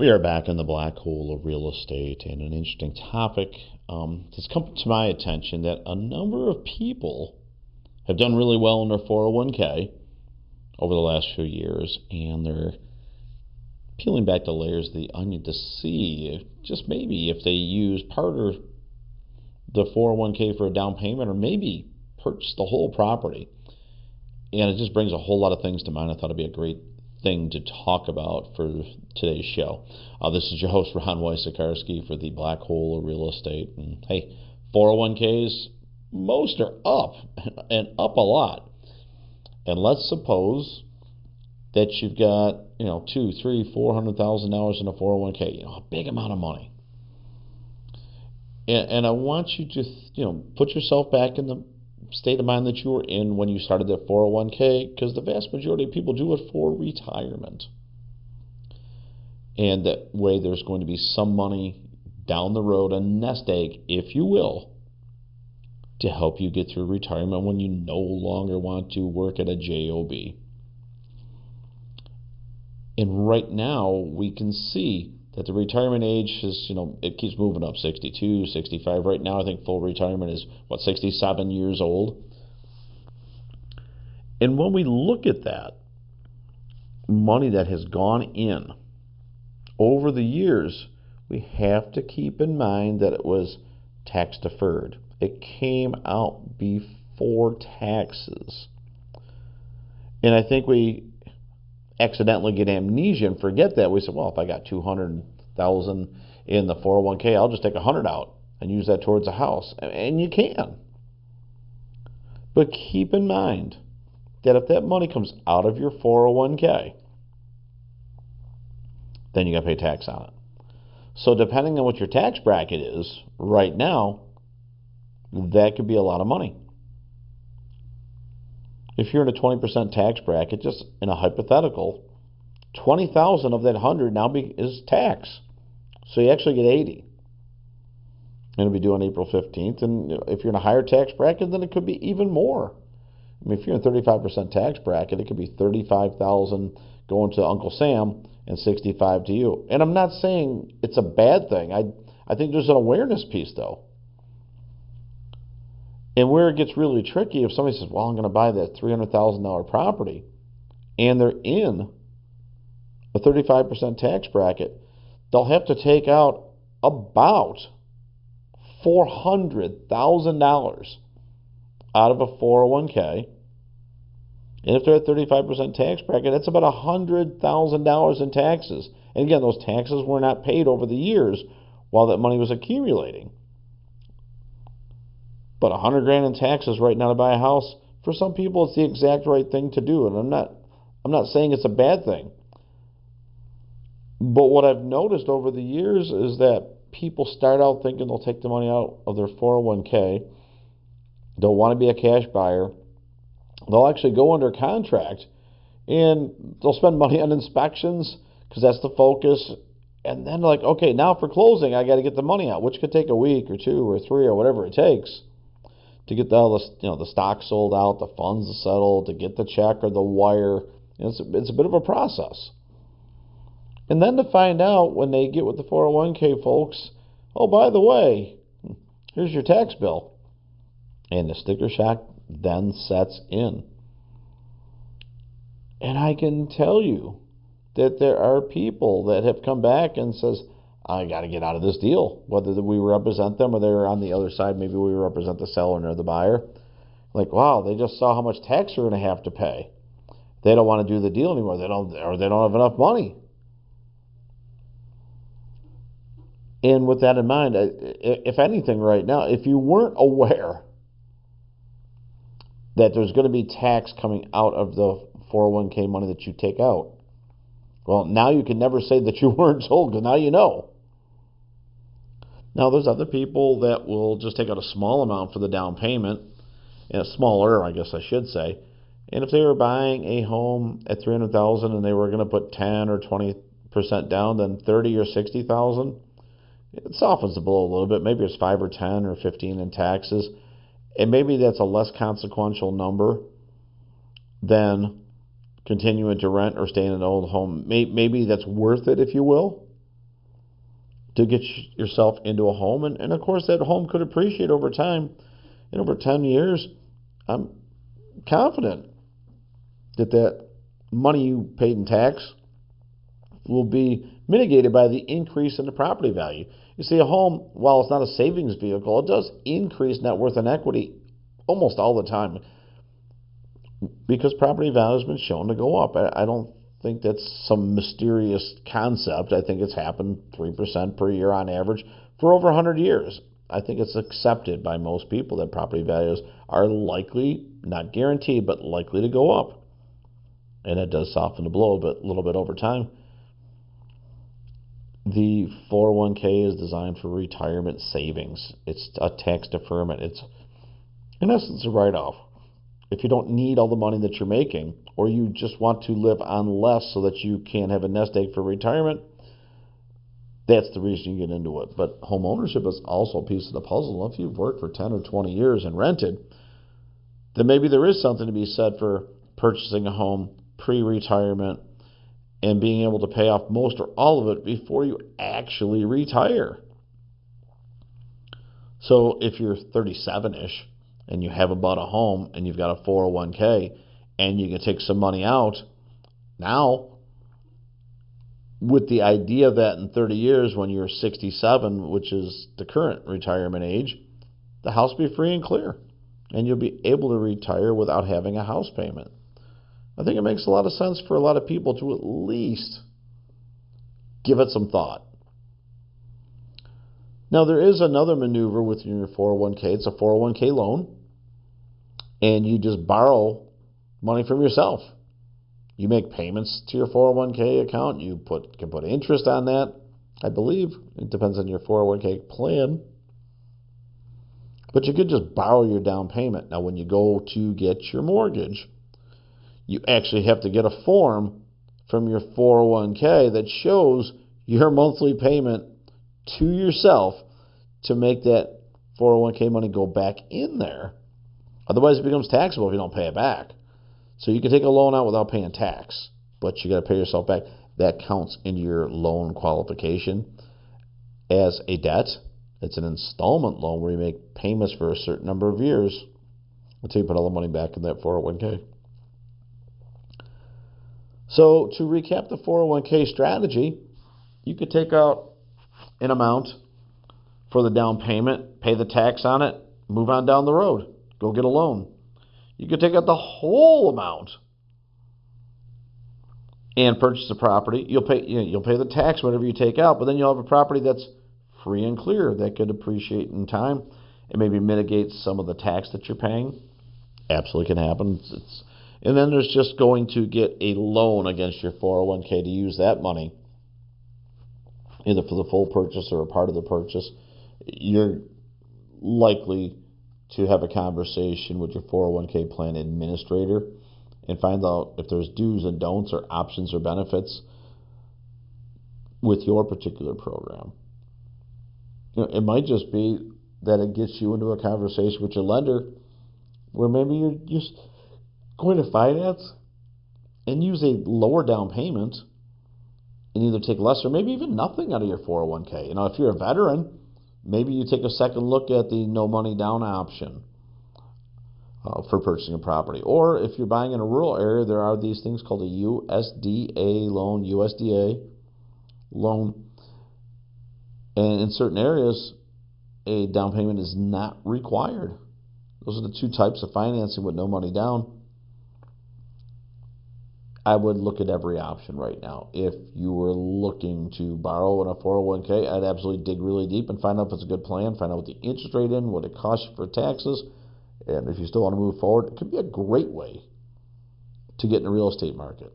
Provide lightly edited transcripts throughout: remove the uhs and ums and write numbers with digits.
We are back in the black hole of real estate, and an interesting topic has come to my attention that a number of people have done really well in their 401k over the last few years, and they're peeling back the layers of the onion to see if, just maybe, if they use part of the 401k for a down payment, or maybe purchase the whole property. And it just brings a whole lot of things to mind. I thought it'd be a great thing to talk about for today's show. This is your host, Ron Wysakarski, for the Black Hole of Real Estate. And hey, 401ks, most are up, and up a lot. And let's suppose that you've got, $200,000, $300,000 in a 401k, a big amount of money. And I want you to, put yourself back in the state of mind that you were in when you started that 401k, because the vast majority of people do it for retirement. And that way there's going to be some money down the road, a nest egg, if you will, to help you get through retirement when you no longer want to work at a job. And right now we can see that the retirement age is, it keeps moving up, 62, 65. Right now I think full retirement is, 67 years old. And when we look at that money that has gone in over the years, we have to keep in mind that it was tax deferred. It came out before taxes. And I think we accidentally get amnesia and forget that. We say, well, if I got $200,000 in the 401k, I'll just take $100 out and use that towards a house. And you can. But keep in mind that if that money comes out of your 401k, then you got to pay tax on it. So depending on what your tax bracket is right now, that could be a lot of money. If you're in a 20% tax bracket, just in a hypothetical, 20,000 of that 100 now is tax. So you actually get 80. And it'll be due on April 15th. And if you're in a higher tax bracket, then it could be even more. I mean, if you're in a 35% tax bracket, it could be 35,000 going to Uncle Sam and 65 to you. And I'm not saying it's a bad thing. I think there's an awareness piece, though. And where it gets really tricky, if somebody says, well, I'm going to buy that $300,000 property, and they're in a 35% tax bracket, they'll have to take out about $400,000 out of a 401k. And if they're at 35% tax bracket, that's about $100,000 in taxes. And again, those taxes were not paid over the years while that money was accumulating. But $100,000 in taxes right now to buy a house, for some people it's the exact right thing to do. And I'm not saying it's a bad thing. But what I've noticed over the years is that people start out thinking they'll take the money out of their 401k. They'll want to be a cash buyer. They'll actually go under contract, and they'll spend money on inspections because that's the focus. And then like, okay, now for closing, I got to get the money out, which could take a week or 2 or 3 or whatever it takes to get the stock sold out, the funds settled, to get the check or the wire. It's a bit of a process. And then to find out when they get with the 401k folks, oh, by the way, here's your tax bill. And the sticker shock then sets in. And I can tell you that there are people that have come back and says, I got to get out of this deal, whether we represent them or they're on the other side. Maybe we represent the seller or the buyer. Like, wow, they just saw how much tax they're going to have to pay. They don't want to do the deal anymore. They don't have enough money. And with that in mind, if anything right now, if you weren't aware that there's going to be tax coming out of the 401k money that you take out, well, now you can never say that you weren't told, because now you know. Now, there's other people that will just take out a small amount for the down payment, and smaller, I guess I should say. And if they were buying a home at $300,000 and they were going to put 10 or 20% down, then 30 or 60,000, it softens the blow a little bit. Maybe it's 5 or 10 or 15 in taxes, and maybe that's a less consequential number than continuing to rent or stay in an old home. Maybe that's worth it, if you will. to get yourself into a home. And of course, that home could appreciate over time. In over 10 years, I'm confident that money you paid in tax will be mitigated by the increase in the property value. You see, a home, while it's not a savings vehicle, it does increase net worth and equity almost all the time because property value has been shown to go up. I don't think that's some mysterious concept. I think it's happened 3% per year on average for over 100 years. I think it's accepted by most people that property values are likely, not guaranteed, but likely to go up. And it does soften the blow a little bit over time. The 401k is designed for retirement savings. It's a tax deferment. It's, in essence, a write-off. If you don't need all the money that you're making, or you just want to live on less so that you can have a nest egg for retirement, that's the reason you get into it. But home ownership is also a piece of the puzzle. If you've worked for 10 or 20 years and rented, then maybe there is something to be said for purchasing a home pre-retirement and being able to pay off most or all of it before you actually retire. So if you're 37-ish and you haven't bought a home and you've got a 401k and you can take some money out now, with the idea that in 30 years when you're 67, which is the current retirement age, the house will be free and clear and you'll be able to retire without having a house payment. I think it makes a lot of sense for a lot of people to at least give it some thought. Now, there is another maneuver within your 401k. It's a 401k loan, and you just borrow money from yourself. You make payments to your 401k account. You can put interest on that. I believe it depends on your 401k plan. But you could just borrow your down payment. Now, when you go to get your mortgage, you actually have to get a form from your 401k that shows your monthly payment to yourself to make that 401k money go back in there. Otherwise, it becomes taxable if you don't pay it back. So you can take a loan out without paying tax, but you got to pay yourself back. That counts into your loan qualification as a debt. It's an installment loan where you make payments for a certain number of years until you put all the money back in that 401k. So to recap the 401k strategy, you could take out an amount for the down payment, pay the tax on it, move on down the road, go get a loan. You could take out the whole amount and purchase the property. You'll pay the tax whatever you take out, but then you'll have a property that's free and clear that could appreciate in time and maybe mitigate some of the tax that you're paying. Absolutely can happen. And then there's just going to get a loan against your 401k to use that money, either for the full purchase or a part of the purchase. You're likely to have a conversation with your 401k plan administrator and find out if there's do's and don'ts or options or benefits with your particular program. It might just be that it gets you into a conversation with your lender where maybe you're just going to finance and use a lower down payment and either take less or maybe even nothing out of your 401k. If you're a veteran, maybe you take a second look at the no money down option for purchasing a property. Or if you're buying in a rural area, there are these things called a USDA loan. And in certain areas, a down payment is not required. Those are the two types of financing with no money down. I would look at every option right now. If you were looking to borrow in a 401k, I'd absolutely dig really deep and find out if it's a good plan, find out what the interest rate is, what it costs you for taxes, and if you still want to move forward, it could be a great way to get in the real estate market.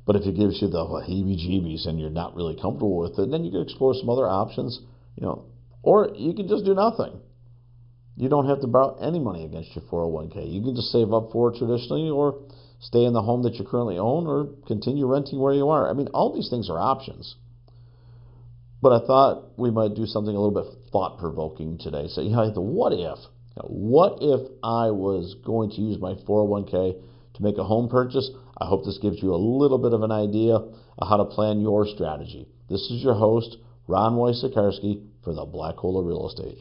But if it gives you the heebie-jeebies and you're not really comfortable with it, then you can explore some other options, or you can just do nothing. You don't have to borrow any money against your 401k. You can just save up for it traditionally, or stay in the home that you currently own, or continue renting where you are. All these things are options. But I thought we might do something a little bit thought-provoking today. So, the what if? What if I was going to use my 401k to make a home purchase? I hope this gives you a little bit of an idea of how to plan your strategy. This is your host, Ron Wojciechowski for the Black Hole of Real Estate.